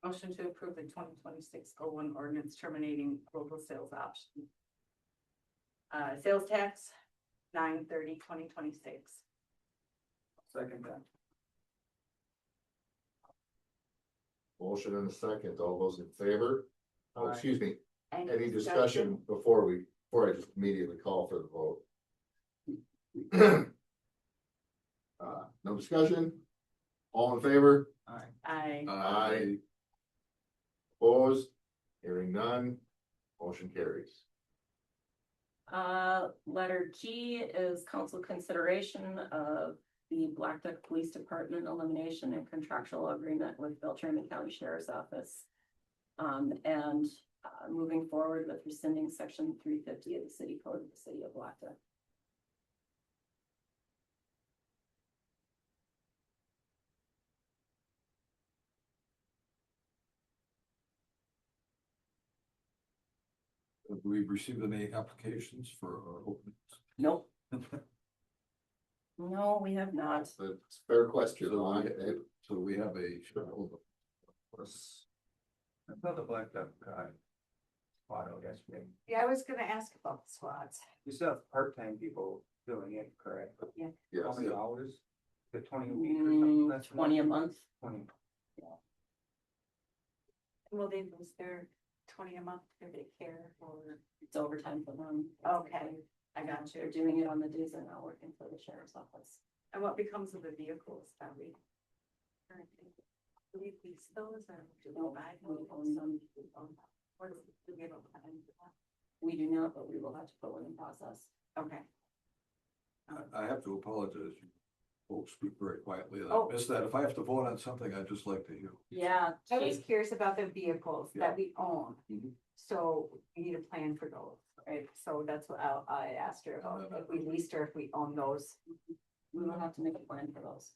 motion to approve the 2026-01 ordinance terminating local sales option. Sales tax, 9/30/2026. Second that. Motion and a second. All those in favor? Oh, Aye. excuse me. Any discussion before I just immediately call for the vote? No discussion? All in favor? Aye. I, Opposed? Hearing none, motion carries. Letter G is council consideration of the Blackduck Police Department elimination and contractual agreement with Beltrami County Sheriff's Office. And moving forward with rescinding section 350 of the city code of the city of Blackduck. have we received any applications for our openings? Nope. No, we have not. That's a fair question. So we have a shareholder. I thought the Blackduck guy. Auto yesterday. Yeah, I was gonna ask about the squads. You still have part-time people doing it, correct? How Yes, many hours? The 20 a week or something? That's 20 a month. 20. Will they lose their 20 a month if they care or? It's overtime for them. Okay, I got They're you. doing it on the days they're not working for the sheriff's office. And what becomes of the vehicles that we? Do we lease those or do we buy We those? own them. What is, do we have a plan for that? We do not, but we will have to put one in process. Okay. I have to apologize. You folks speak very quietly. and Oh. I missed that. If I have to vote on something, I'd just like to hear. Yeah. I was curious about the vehicles Yeah. that we own. Mhm. So we need a plan for those, right? So that's what I asked her about, if we leased or if we own those. We will have to make a plan for those.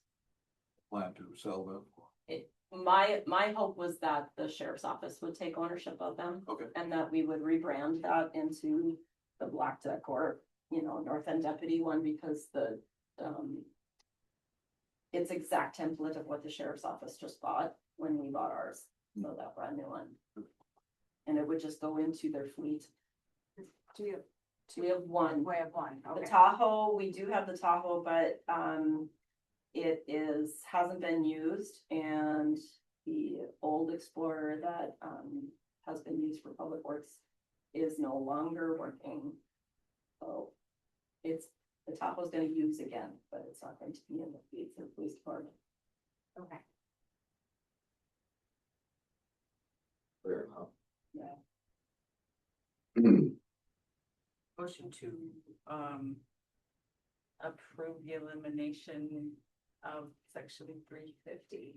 Plan to sell them. My hope was that the sheriff's office would take ownership of them. Okay. And that we would rebrand that into the Blackduck or, North End Deputy one because it's exact template of what the sheriff's office just bought when we bought ours, so that brand new one. And it would just go into their fleet. Do you, We have one. we have one, The okay. Tahoe, we do have the Tahoe, but hasn't been used and the old Explorer that has been used for public works is no longer working. So the Tahoe's gonna use again, but it's not going to be in the fleet for the police department. Okay. fair enough. Yeah. Motion to, approve the elimination of section 350.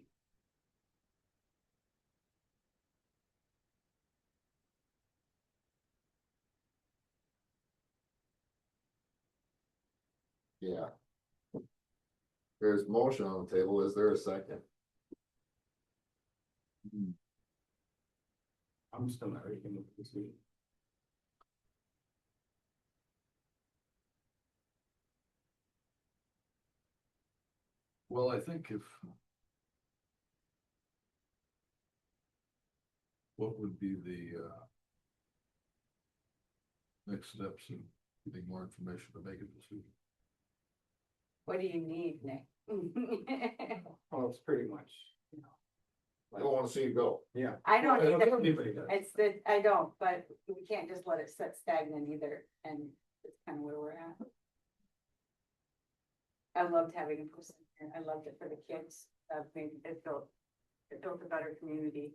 Yeah. There's motion on the table. Is there a second? I'm still not ready to make a decision. Well, I think if. What would be the, next steps in getting more information to make a decision? What do you need, Nick? Well, it's pretty much, I don't wanna see you go. yeah. I don't think either. anybody does. It's the, I don't, but we can't just let it sit stagnant either, and it's kind of where we're at. I loved having a person here, I loved it for the kids, it built a better community.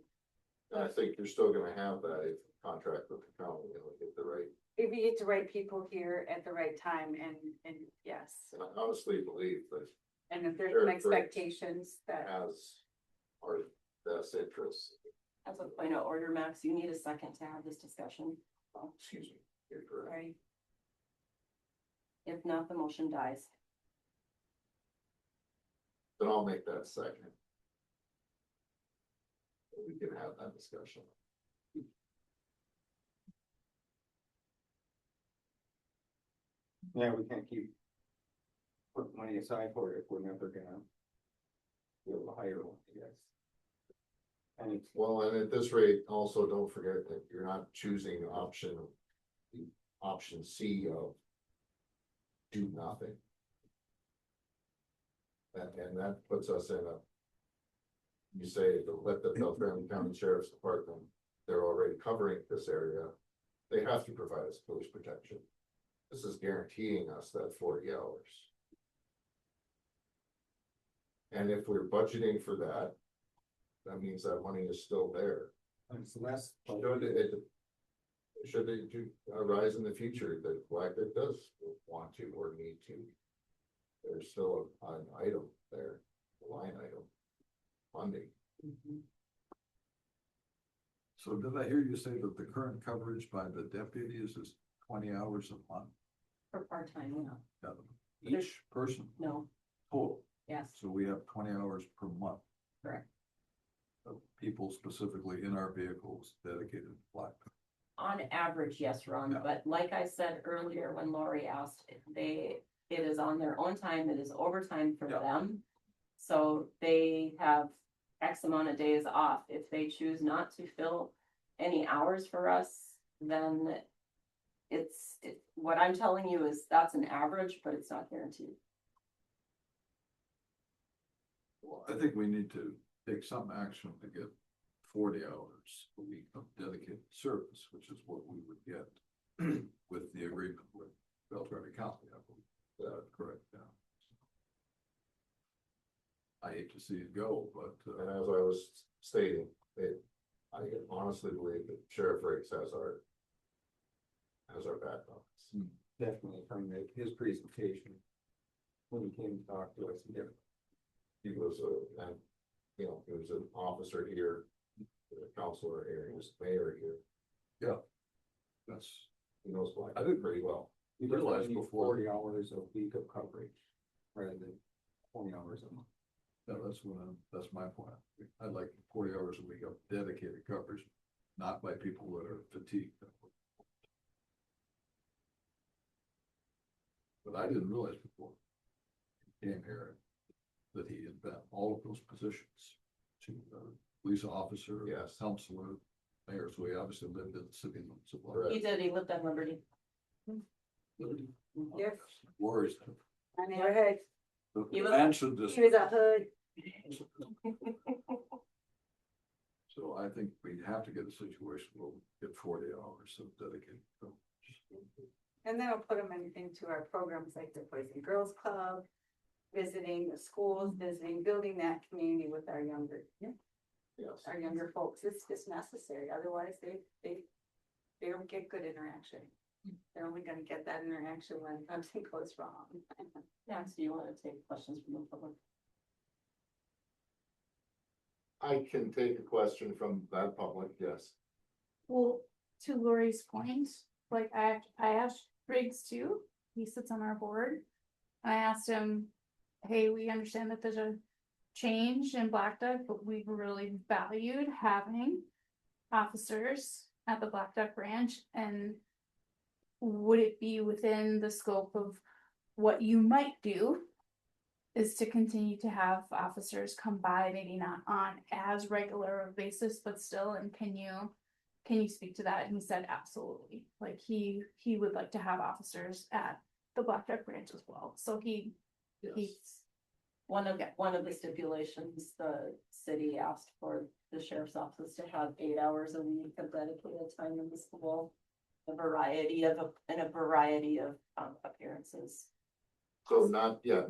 And I think you're still gonna have that if you contract with the county, get the right, If you get the right people here at the right time, and yes, and I honestly believe that and if there's Sure, some sure. expectations that, has our best interests, As a point of order, Max, you need a second to have this discussion, excuse me, you're correct. right? If not, the motion dies. Then I'll make that second. We can have that discussion. Yeah, we can't keep putting money aside for it if we're never gonna be able to hire one, I guess. And it's, Well, and at this rate, also don't forget that you're not choosing option C of do nothing. And that puts us in a, you say, to let the Beltrami County Sheriff's Department, they're already covering this area. They have to provide us police protection. This is guaranteeing us that 40 hours. And if we're budgeting for that, that means that money is still there. it's less. Should it do arise in the future that Blackduck does want to or need to? There's still an item there, a line item, funding. So did I hear you say that the current coverage by the deputies is 20 hours a month? For part-time, yeah. Each person No, total, yes, so we have 20 hours per month. correct. Of people specifically in our vehicles dedicated to Blackduck. On average, yes, Ron, Yeah. but like I said earlier, when Lori asked, it is on their own time, it is overtime for Yeah. them. So they have X amount of days off. If they choose not to fill any hours for us, then what I'm telling you is that's an average, but it's not guaranteed. Well, I think we need to take some action to get 40 hours a week of dedicated service, which is what we would get with the agreement with Beltrami County, I believe. That's correct, yeah. I hate to see it go, but, And as I was stating, I honestly believe that Sheriff Riggs has our back office. Definitely from his presentation. When he came to talk to us, He was he was an officer here, a counselor here, he was mayor here, that's, he knows Black I didn't pretty well. you realized realize before- 40 hours a week of coverage rather than 20 hours a month. yeah, that's my point. I'd like 40 hours a week of dedicated coverage, not by people that are fatigued. But I didn't realize before he came here that he had been all of those positions to police officer, Yes. counselor, mayor, so he obviously lived in the city limits of Correct. He did, he lived on Liberty. Liberty. Yes. Worries. I never heard, The He was- man should just, she was a hood. so I think we have to get a situation where we get 40 hours of dedicated coverage. And then I'll put them into our programs like the Boys and Girls Club, visiting the schools, building that community with our younger folks. It's just necessary. Otherwise, they don't get good interaction. They're only gonna get that interaction when something goes wrong. Max, do you want to take questions from the public? I can take a question from that public, yes. Well, to Lori's point, like I asked Briggs too, he sits on our board. I asked him, hey, we understand that there's a change in Blackduck, but we've really valued having officers at the Blackduck branch, and would it be within the scope of what you might do is to continue to have officers come by, maybe not on as regular a basis, but still, and can you speak to that? And he said, absolutely, like he would like to have officers at the Blackduck Ranch as well, so he's. One of the stipulations, the city asked for the sheriff's office to have 8 hours a week of dedicated time in the school. A variety of appearances. So not just,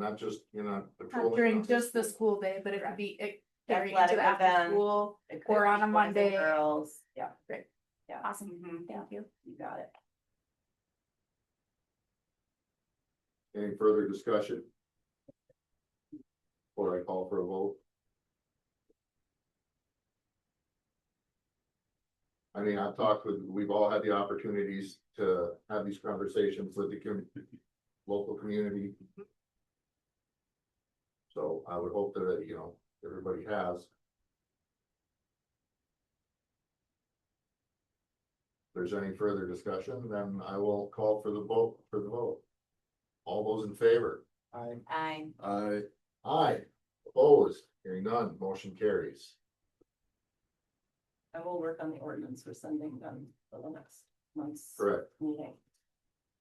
Not patrolling. during just the school day, but it could be carrying into Athletic the after event. school It could or on be a boys and Monday. Girls, yeah. Great. Yeah. Awesome, Mhm. thank you. You got it. Any further discussion? Before I call for a vote? I mean, we've all had the opportunities to have these conversations with the local community. So I would hope that, everybody has. If there's any further discussion, then I will call for the vote. All those in favor? I, Aye. Opposed? Hearing none, motion carries. I will work on the ordinance for sending them for the next month's Correct. meeting.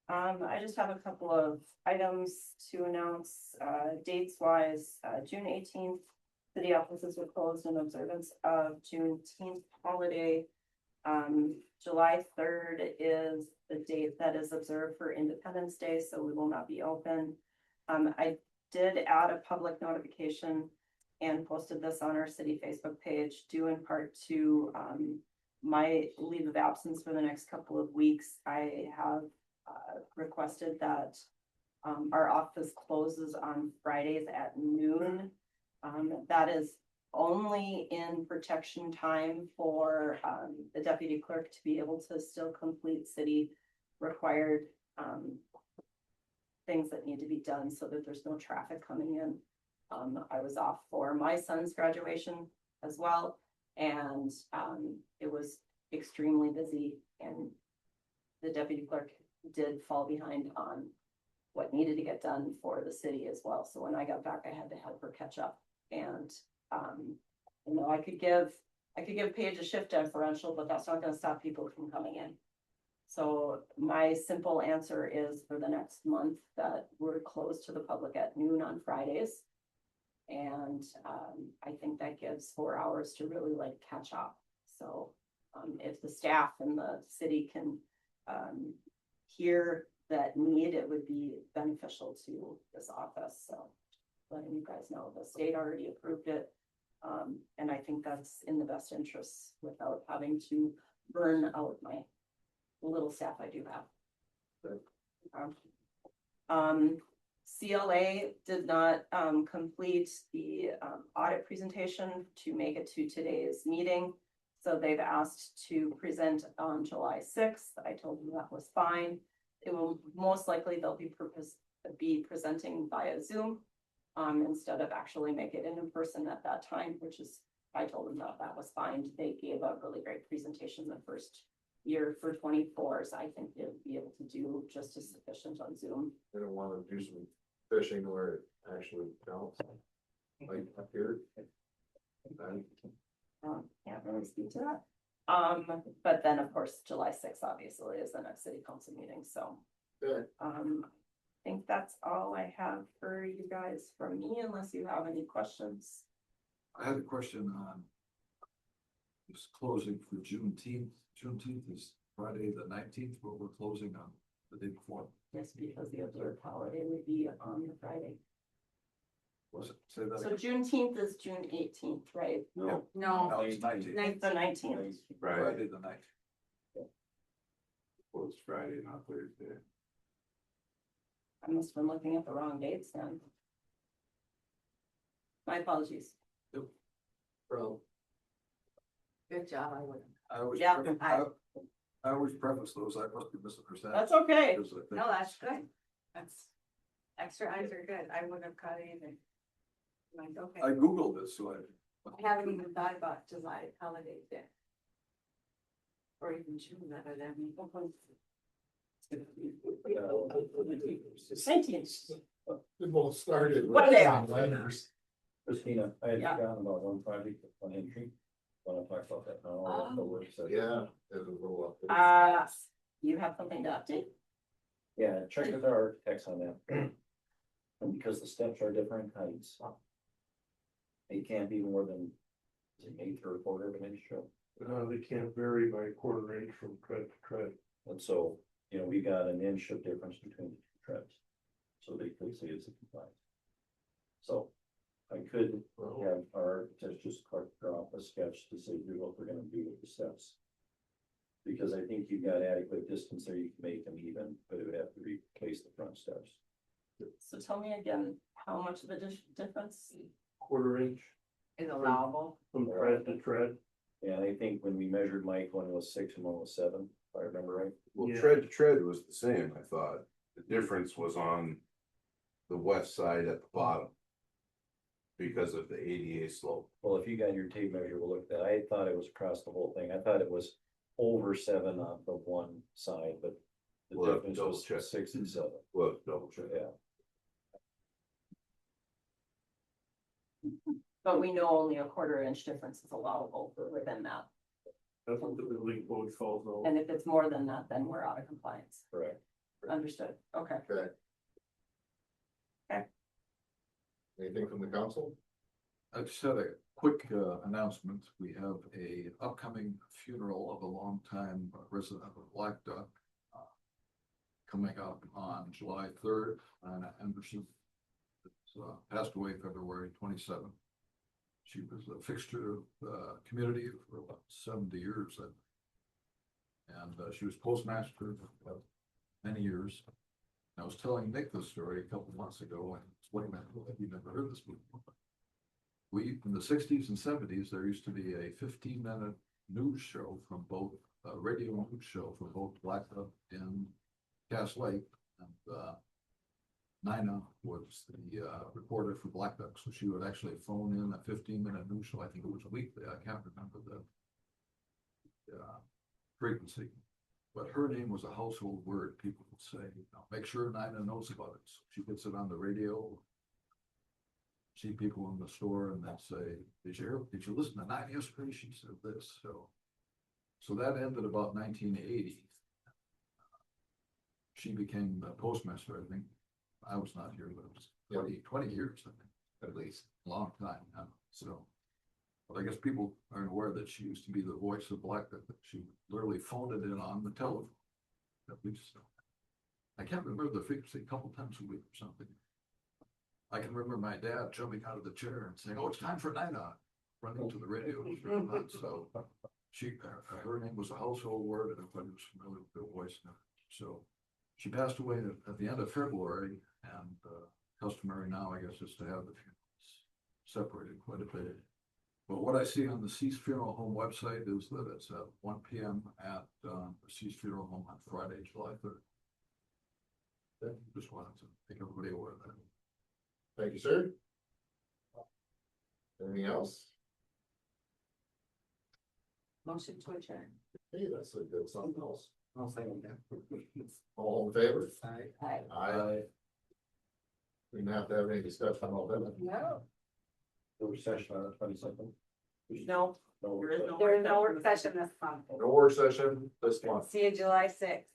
I just have a couple of items to announce, dates wise, June 18th. City offices were closed in observance of Juneteenth holiday. July 3rd is the date that is observed for Independence Day, so we will not be open. I did add a public notification and posted this on our city Facebook page, due in part to my leave of absence for the next couple of weeks. I have requested that our office closes on Fridays at noon. That is only in protection time for the deputy clerk to be able to still complete city required things that need to be done so that there's no traffic coming in. I was off for my son's graduation as well, and it was extremely busy, and the deputy clerk did fall behind on what needed to get done for the city as well. So when I got back, I had to help her catch up. And I could give Paige a shift differential, but that's not going to stop people from coming in. So my simple answer is for the next month that we're closed to the public at noon on Fridays. And I think that gives 4 hours to really catch up. So if the staff and the city can hear that need, it would be beneficial to this office. So letting you guys know, the state already approved it. And I think that's in the best interest without having to burn out my little staff I do have. CLA did not complete the audit presentation to make it to today's meeting. So they've asked to present on July 6th. I told them that was fine. It will most likely they'll be presenting via Zoom instead of actually make it in person at that time, which is, I told them that was fine. They gave a really great presentation the first year for 24, so I think they'll be able to do just as sufficient on Zoom. I don't want to do some fishing where it actually counts, like up here. Can't really speak to that. But then of course, July 6th obviously is the next city council meeting, so. Good. I think that's all I have for you guys from me, unless you have any questions. I had a question on this closing for Juneteenth. Juneteenth is Friday the 19th, but we're closing on the day before. Yes, because the observed holiday would be on the Friday. Was it? Say that So again. Juneteenth is June 18th, right? no, No, it's 19th. It's the 19th. Friday the 19th. Well, it's Friday, not Thursday. I must have been looking at the wrong dates then. My apologies. Bro. good job, I wouldn't. I always, Yeah, I always preface those, I must be misunderstanding. That's okay. Because I think- No, that's good. That's, extra eyes are good. I wouldn't have caught it either. I'm like, okay. I Googled it, so I haven't even thought about July holidays yet. Or even June, other than. 19th. They both started. with What they the are. same letters. Christina, I had Yeah. forgotten about one project on entry. Want to talk about that now? Oh. The work session. Yeah, it was a little up. You have something to update? Yeah, check with our architects on that. And because the steps are different heights. They can't be more than, is it 1/8 or 1/4 of an inch? They can't vary by a quarter inch from tread to tread. And so, you know, we got an inch of difference between the two treads. So they could say it's a compliance. So I could have our architects just draw up a sketch to say, here's what we're gonna do with the steps. Because I think you've got adequate distance there, you can make them even, but it would have to replace the front steps. So tell me again, how much of a difference? Quarter inch Is allowable. from tread to tread. And I think when we measured Mike, one was 6 and one was 7, if I remember right. Well, Yeah. tread to tread was the same, I thought. The difference was on the west side at the bottom. Because of the ADA slope. Well, if you got your tape measure, we'll look at that. I thought it was across the whole thing. I thought it was over 7 on the one side, but the We'll have to difference double was check. 6 and 7. Well, double check. Yeah. But we know only a 1/4 inch difference is allowable within that. That's what the building code calls out. And if it's more than that, then we're out of compliance. Correct. Understood, okay. Okay. Okay. Anything from the council? I just had a quick announcement. We have a upcoming funeral of a longtime resident of Blackduck. Coming up on July 3rd, Anna Anderson. Passed away February 27th. She was a fixture of the community for about 70 years. And she was postmaster for many years. I was telling Nick this story a couple months ago, and it's what you never heard this before. We, in the 60s and 70s, there used to be a 15-minute news show from both, radio news show for both Blackduck and Cass Lake. And Nina was the reporter for Blackduck, so she would actually phone in a 15-minute news show. I think it was weekly. I can't remember the frequency. But her name was a household word. People would say, make sure Nina knows about it. So she gets it on the radio. See people in the store and they'll say, did you listen to Nina yesterday? She said this. So that ended about 1980. She became the postmaster, I think. I was not here, but it was 20 years, I think, at least, a long time now. So, but I guess people aren't aware that she used to be the voice of Blackduck, that she literally phoned it in on the telephone. At least, I can't remember the frequency, a couple times a week or something. I can remember my dad jumping out of the chair and saying, "Oh, it's time for Nina," running to the radio. So her name was a household word, and everybody was familiar with her voice now. So she passed away at the end of February, and customary now, I guess, is to have the funerals separated quite a bit. But what I see on the Cease Funeral Home website is that it's at 1 p.m. at the Cease Funeral Home on Friday, July 3rd. Just wanted to make everybody aware of that. Thank you, sir. Anything else? Motion to adjourn. Hey, that's a good something else. I'll say that. All in favor? Aye. Aye. We didn't have to have any discussion on all that. No. The recession on the 22nd. No, No, there is no. There is no work session this month. No work session this month. See you July 6th.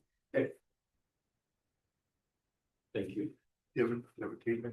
Thank you. You have a case